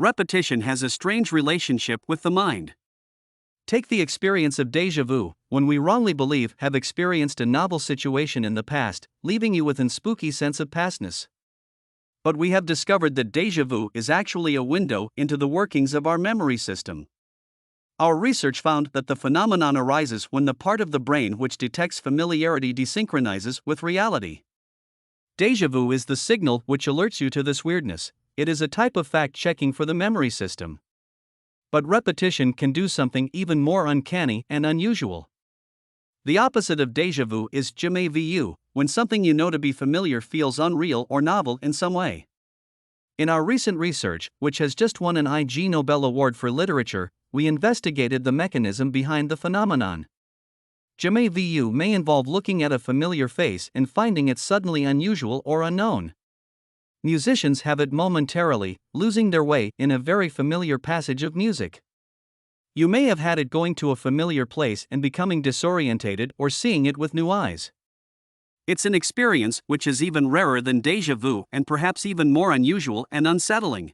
Repetition has a strange relationship with the mind. Take the experience of déjà vu, when we wrongly believe have experienced a novel situation in the past, leaving you with a spooky sense of pastness. But we have discovered that déjà vu is actually a window into the workings of our memory system. Our research found that the phenomenon arises when the part of the brain which detects familiarity desynchronizes with reality. Déjà vu is the signal which alerts you to this weirdness. It is a type of fact-checking for the memory system. But repetition can do something even more uncanny and unusual. The opposite of déjà vu is jamais vu, when something you know to be familiar feels unreal or novel in some way. In our recent research, which has just won an Ig Nobel Award for Literature, we investigated the mechanism behind the phenomenon. Jamais vu may involve looking at a familiar face and finding it suddenly unusual or unknown. Musicians have it momentarily, losing their way in a very familiar passage of music. You may have had it going to a familiar place and becoming disorientated or seeing it with new eyes. It's an experience which is even rarer than déjà vu and perhaps even more unusual and unsettling.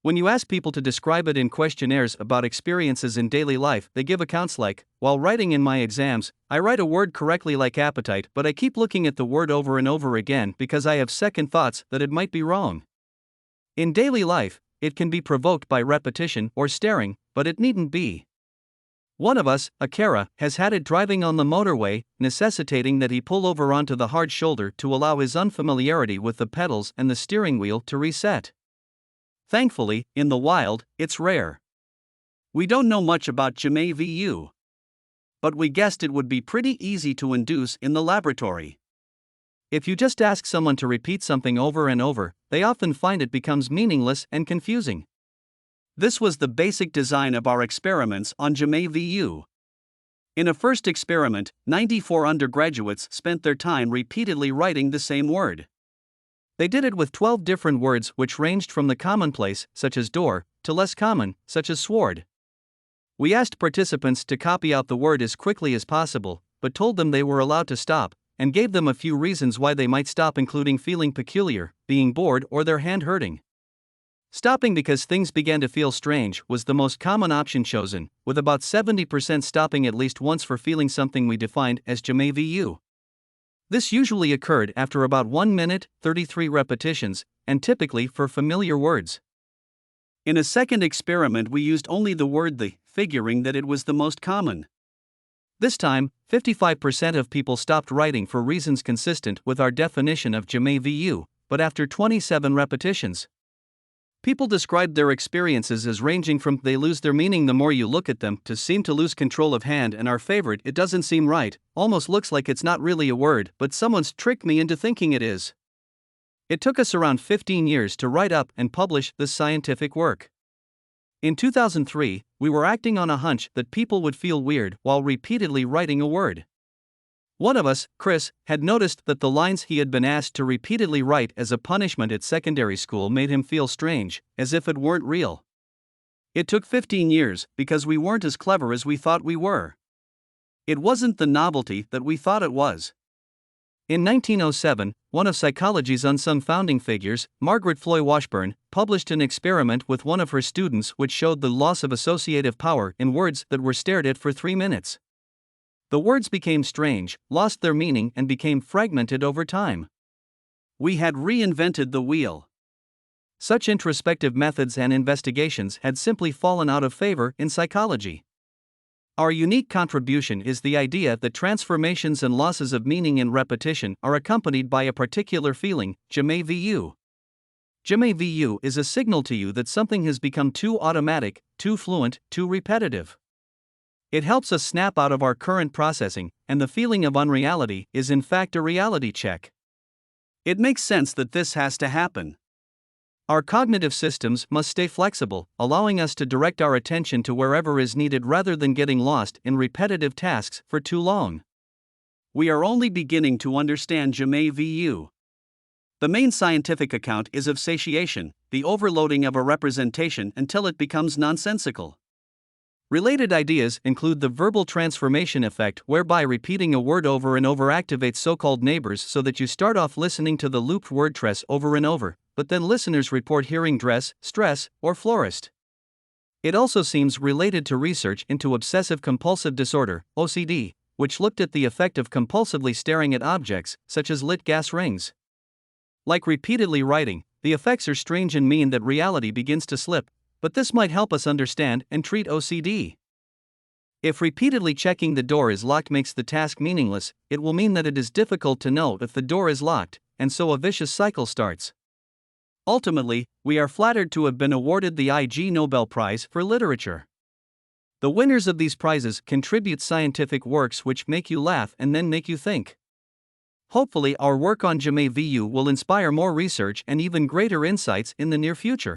When you ask people to describe it in questionnaires about experiences in daily life, they give accounts like, while writing in my exams, I write a word correctly like appetite, but I keep looking at the word over and over again because I have second thoughts that it might be wrong. In daily life, it can be provoked by repetition or staring, but it needn't be. One of us, Akara, has had it driving on the motorway, necessitating that he pull over onto the hard shoulder to allow his unfamiliarity with the pedals and the steering wheel to reset. Thankfully, in the wild, it's rare. We don't know much about jamais vu. But we guessed it would be pretty easy to induce in the laboratory. If you just ask someone to repeat something over and over, they often find it becomes meaningless and confusing. This was the basic design of our experiments on jamais vu. In a first experiment, 94 undergraduates spent their time repeatedly writing the same word. They did it with 12 different words which ranged from the commonplace, such as door, to less common, such as sword. We asked participants to copy out the word as quickly as possible, but told them they were allowed to stop, and gave them a few reasons why they might stop, including feeling peculiar, being bored, or their hand hurting. Stopping because things began to feel strange was the most common option chosen, with about 70% stopping at least once for feeling something we defined as jamais vu. This usually occurred after about 1 minute, 33 repetitions, and typically for familiar words. In a second experiment, we used only the word the, figuring that it was the most common. This time, 55% of people stopped writing for reasons consistent with our definition of jamais vu, but after 27 repetitions. People described their experiences as ranging from they lose their meaning the more you look at them to seem to lose control of hand, and our favorite, it doesn't seem right, almost looks like it's not really a word but someone's tricked me into thinking it is. It took us around 15 years to write up and publish this scientific work. In 2003, we were acting on a hunch that people would feel weird while repeatedly writing a word. One of us, Chris, had noticed that the lines he had been asked to repeatedly write as a punishment at secondary school made him feel strange, as if it weren't real. It took 15 years because we weren't as clever as we thought we were. It wasn't the novelty that we thought it was. In 1907, one of psychology's unsung founding figures, Margaret Floy Washburn, published an experiment with one of her students which showed the loss of associative power in words that were stared at for 3 minutes. The words became strange, lost their meaning, and became fragmented over time. We had reinvented the wheel. Such introspective methods and investigations had simply fallen out of favor in psychology. Our unique contribution is the idea that transformations and losses of meaning in repetition are accompanied by a particular feeling, jamais vu. Jamais vu is a signal to you that something has become too automatic, too fluent, too repetitive. It helps us snap out of our current processing, and the feeling of unreality is in fact a reality check. It makes sense that this has to happen. Our cognitive systems must stay flexible, allowing us to direct our attention to wherever is needed rather than getting lost in repetitive tasks for too long. We are only beginning to understand jamais vu. The main scientific account is of satiation, the overloading of a representation until it becomes nonsensical. Related ideas include the verbal transformation effect, whereby repeating a word over and over activates so-called neighbors so that you start off listening to the looped word tress over and over, but then listeners report hearing dress, stress, or florist. It also seems related to research into obsessive compulsive disorder, OCD, which looked at the effect of compulsively staring at objects, such as lit gas rings. Like repeatedly writing, the effects are strange and mean that reality begins to slip, but this might help us understand and treat OCD. If repeatedly checking the door is locked makes the task meaningless, it will mean that it is difficult to know if the door is locked, and so a vicious cycle starts. Ultimately, we are flattered to have been awarded the Ig Nobel Prize for Literature. The winners of these prizes contribute scientific works which make you laugh and then make you think. Hopefully, our work on jamais will inspire more research and even greater insights in the near future.